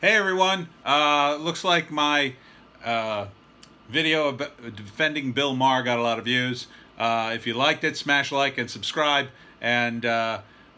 Hey everyone, looks like my video about defending Bill Maher got a lot of views. If you liked it, smash like and subscribe, and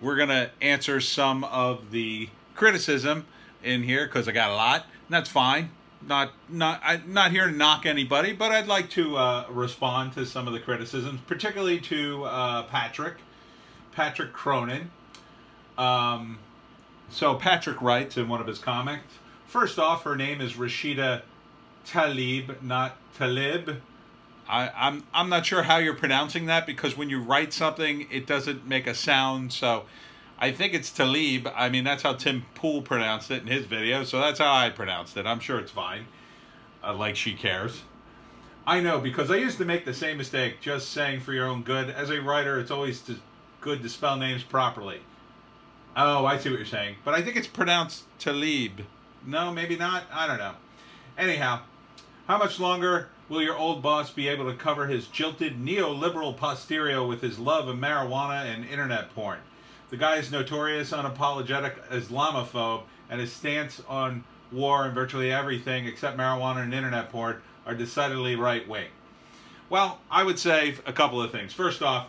we're gonna answer some of the criticism in here because I got a lot, and that's fine. I'm not here to knock anybody, but I'd like to respond to some of the criticisms, particularly to Patrick Cronin. So Patrick writes in one of his comments, first off, her name is Rashida Tlaib, not Tlaib. I'm not sure how you're pronouncing that, because when you write something, it doesn't make a sound. So I think it's Tlaib. I mean, that's how Tim Pool pronounced it in his video. So that's how I pronounced it. I'm sure it's fine. Like she cares. I know, because I used to make the same mistake, just saying for your own good. As a writer, it's always good to spell names properly. Oh, I see what you're saying. But I think it's pronounced Tlaib. No, maybe not. I don't know. Anyhow, how much longer will your old boss be able to cover his jilted neoliberal posterior with his love of marijuana and internet porn? The guy is notorious unapologetic Islamophobe, and his stance on war and virtually everything except marijuana and internet porn are decidedly right-wing. Well, I would say a couple of things. First off,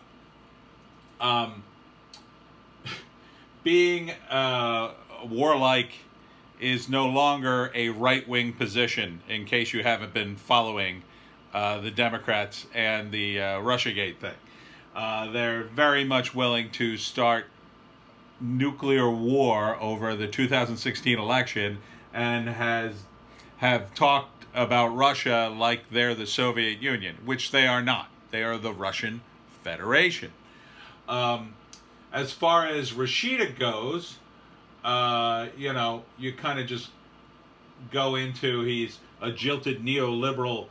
being warlike is no longer a right-wing position, in case you haven't been following the Democrats and the Russiagate thing. They're very much willing to start nuclear war over the 2016 election, and have talked about Russia like they're the Soviet Union, which they are not. They are the Russian Federation. As far as Rashida goes, you know, you kind of just go into he's a jilted neoliberal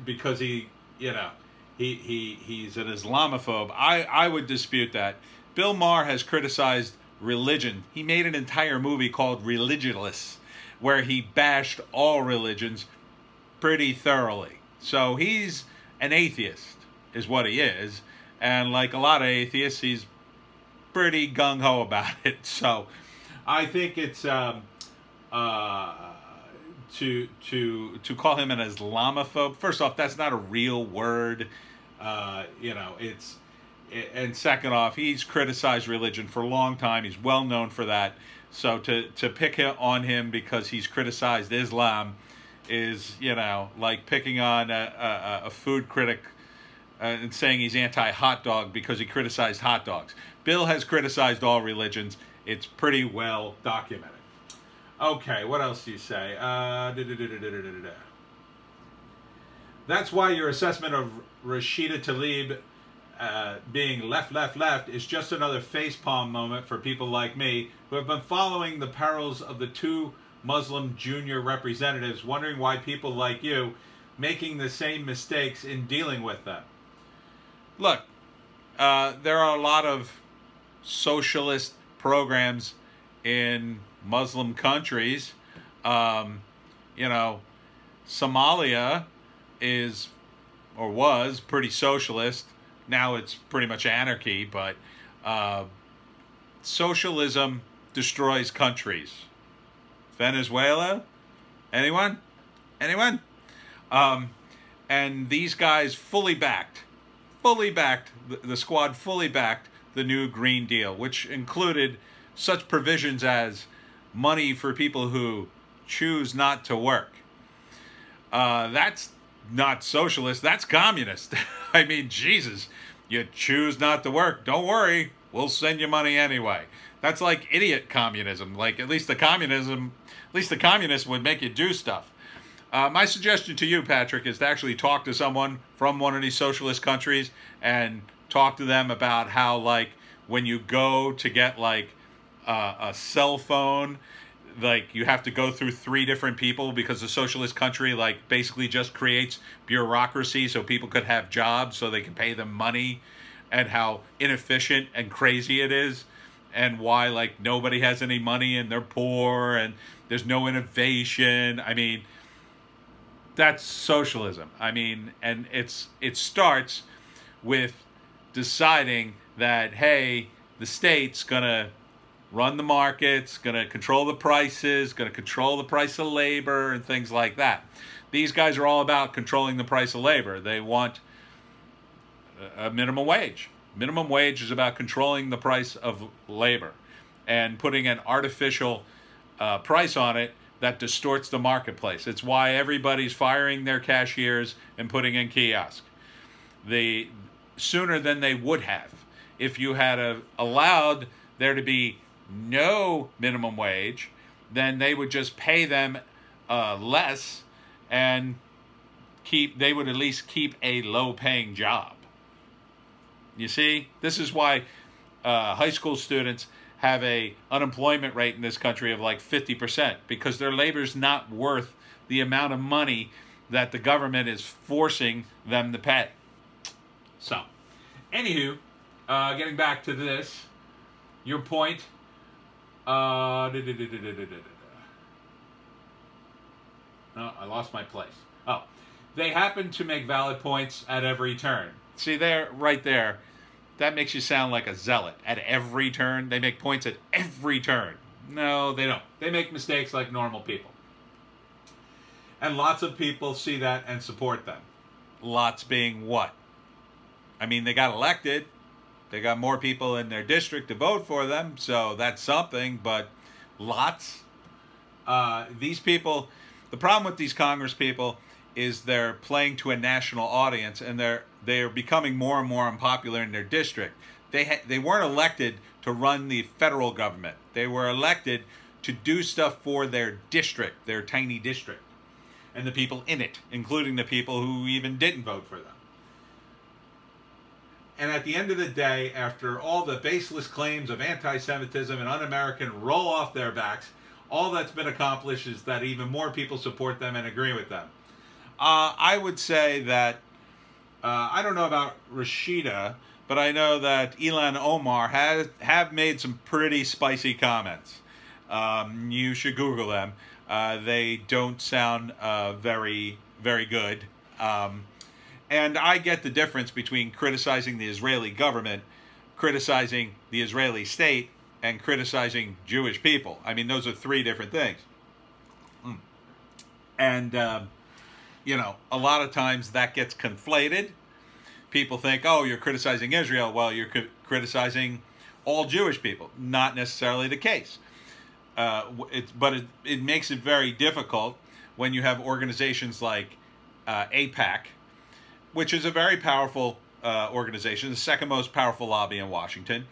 because he, you know, he's an Islamophobe. I would dispute that. Bill Maher has criticized religion. He made an entire movie called Religionless, where he bashed all religions pretty thoroughly. So he's an atheist, is what he is. And like a lot of atheists, he's pretty gung-ho about it. So I think it's to call him an Islamophobe. First off, that's not a real word. You know, and second off, he's criticized religion for a long time. He's well known for that. So to pick on him because he's criticized Islam is, you know, like picking on a food critic and saying he's anti-hot dog because he criticized hot dogs. Bill has criticized all religions. It's pretty well documented. Okay, what else do you say? That's why your assessment of Rashida Tlaib being left is just another facepalm moment for people like me who have been following the perils of the two Muslim junior representatives, wondering why people like you making the same mistakes in dealing with them. Look, there are a lot of socialist programs in Muslim countries. You know, Somalia is, or was, pretty socialist. Now it's pretty much anarchy, but socialism destroys countries. Venezuela? Anyone? Anyone? And these guys fully backed, the squad fully backed the new Green Deal, which included such provisions as money for people who choose not to work. That's not socialist, that's communist. I mean, Jesus, you choose not to work, don't worry, we'll send you money anyway. That's like idiot communism. Like, at least the communists would make you do stuff. My suggestion to you, Patrick, is to actually talk to someone from one of these socialist countries and talk to them about how, like, when you go to get, like, a cell phone, like, you have to go through 3 different people because the socialist country, like, basically just creates bureaucracy so people could have jobs so they can pay them money, and how inefficient and crazy it is, and why, like, nobody has any money and they're poor and there's no innovation. I mean, that's socialism. I mean, and it starts with deciding that, hey, the state's gonna run the markets, going to control the prices, going to control the price of labor and things like that. These guys are all about controlling the price of labor. They want a minimum wage. Minimum wage is about controlling the price of labor and putting an artificial price on it that distorts the marketplace. It's why everybody's firing their cashiers and putting in kiosks. Sooner than they would have if you had allowed there to be no minimum wage, then they would just pay them less and they would at least keep a low-paying job. You see, this is why high school students have a unemployment rate in this country of like 50%, because their labor's not worth the amount of money that the government is forcing them to pay. So, anywho, getting back to this, your point. No, I lost my place. Oh, they happen to make valid points at every turn. See there, right there, that makes you sound like a zealot. At every turn, they make points at every turn. No, they don't. They make mistakes like normal people. And lots of people see that and support them. Lots being what? I mean, they got elected. They got more people in their district to vote for them, so that's something, but lots. These people, the problem with these Congress people is they're playing to a national audience, and they're becoming more and more unpopular in their district. They weren't elected to run the federal government. They were elected to do stuff for their district, their tiny district, and the people in it, including the people who even didn't vote for them. And at the end of the day, after all the baseless claims of anti-Semitism and un-American roll off their backs, all that's been accomplished is that even more people support them and agree with them. I would say that, I don't know about Rashida, but I know that Ilhan Omar have made some pretty spicy comments. You should Google them. They don't sound very, very good. And I get the difference between criticizing the Israeli government, criticizing the Israeli state, and criticizing Jewish people. I mean, those are three different things. And, you know, a lot of times that gets conflated. People think, oh, you're criticizing Israel. Well, you're criticizing all Jewish people. Not necessarily the case. But it makes it very difficult when you have organizations like AIPAC, which is a very powerful organization, the second most powerful lobby in Washington.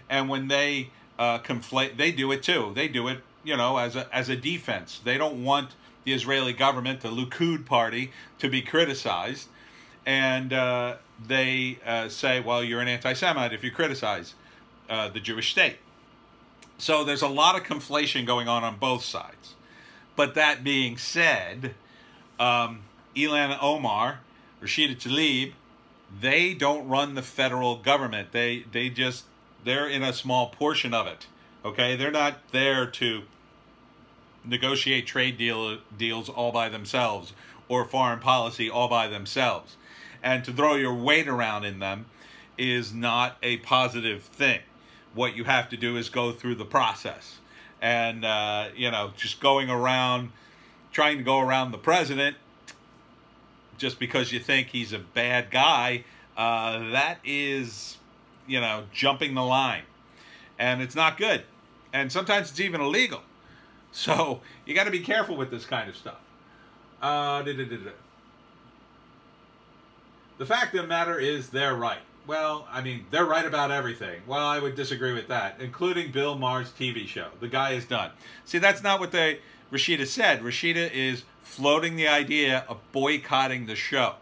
And when they conflate, they do it too. They do it, you know, as a defense. They don't want the Israeli government, the Likud party, to be criticized. And they say, well, you're an anti-Semite if you criticize the Jewish state. So there's a lot of conflation going on both sides. But that being said, Ilhan Omar, Rashida Tlaib, they don't run the federal government. They're in a small portion of it. Okay, they're not there to negotiate trade deals all by themselves or foreign policy all by themselves. And to throw your weight around in them is not a positive thing. What you have to do is go through the process. And, you know, just trying to go around the president just because you think he's a bad guy, that is, you know, jumping the line. And it's not good. And sometimes it's even illegal. So you got to be careful with this kind of stuff. The fact of the matter is they're right. Well, I mean, they're right about everything. Well, I would disagree with that, including Bill Maher's TV show. The guy is done. See, that's not what Rashida said. Rashida is floating the idea of boycotting the show.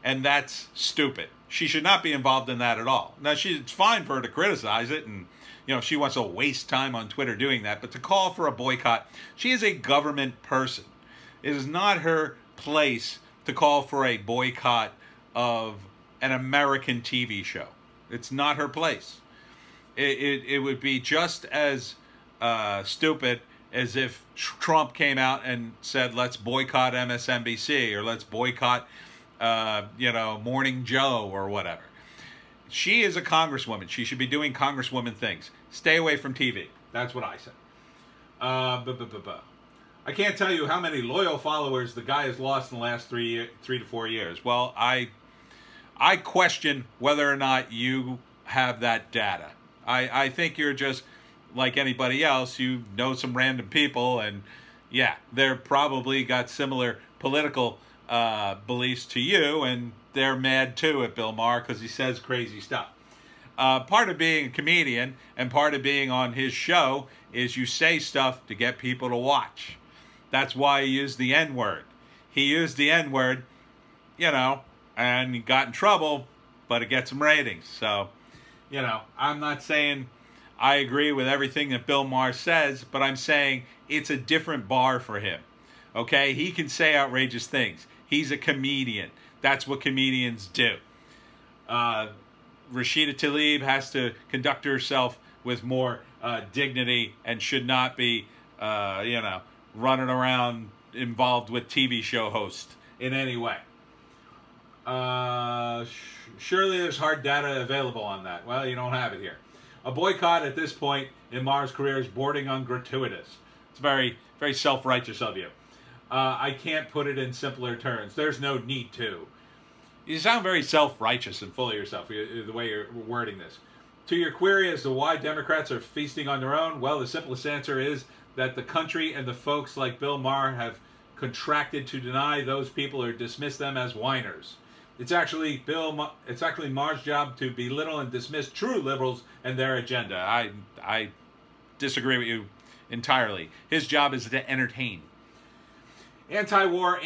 And that's stupid. She should not be involved in that at all. Now, it's fine for her to criticize it, and, you know, if she wants to waste time on Twitter doing that, but to call for a boycott, she is a government person. It is not her place to call for a boycott of an American TV show. It's not her place. It would be just as stupid as if Trump came out and said, let's boycott MSNBC or let's boycott, you know, Morning Joe or whatever. She is a congresswoman. She should be doing congresswoman things. Stay away from TV. That's what I say. I can't tell you how many loyal followers the guy has lost in the last 3 to 4 years. Well, I question whether or not you have that data. I think you're just like anybody else. You know some random people, and yeah, they're probably got similar political beliefs to you, and they're mad too at Bill Maher because he says crazy stuff. Part of being a comedian and part of being on his show is you say stuff to get people to watch. That's why he used the N-word. He used the N-word, you know, and he got in trouble, but it gets him ratings. So, you know, I'm not saying I agree with everything that Bill Maher says, but I'm saying it's a different bar for him. Okay? He can say outrageous things. He's a comedian. That's what comedians do. Rashida Tlaib has to conduct herself with more dignity and should not be, you know, running around involved with TV show hosts in any way. Surely there's hard data available on that. Well, you don't have it here. A boycott at this point in Maher's career is bordering on gratuitous. It's very, very self-righteous of you. I can't put it in simpler terms. There's no need to. You sound very self-righteous and full of yourself, the way you're wording this. To your query as to why Democrats are feasting on their own, well, the simplest answer is that the country and the folks like Bill Maher have contracted to deny those people or dismiss them as whiners. It's actually Maher's job to belittle and dismiss true liberals and their agenda. I disagree with you entirely. His job is to entertain. Anti-war,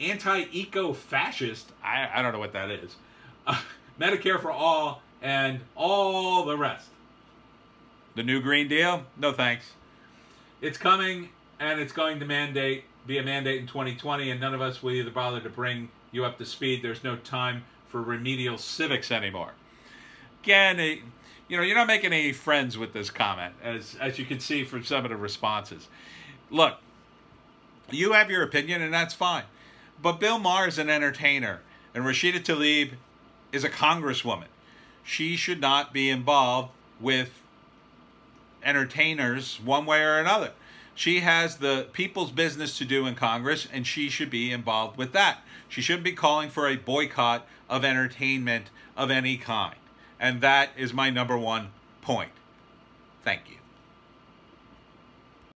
anti-eco-fascist, I don't know what that is. Medicare for all, and all the rest. The new Green Deal? No thanks. It's coming, and it's going to be a mandate in 2020, and none of us will either bother to bring you up to speed. There's no time for remedial civics anymore. Again, you know, you're not making any friends with this comment, as you can see from some of the responses. Look, you have your opinion, and that's fine. But Bill Maher is an entertainer, and Rashida Tlaib is a congresswoman. She should not be involved with entertainers one way or another. She has the people's business to do in Congress, and she should be involved with that. She shouldn't be calling for a boycott of entertainment of any kind. And that is my #1 point. Thank you.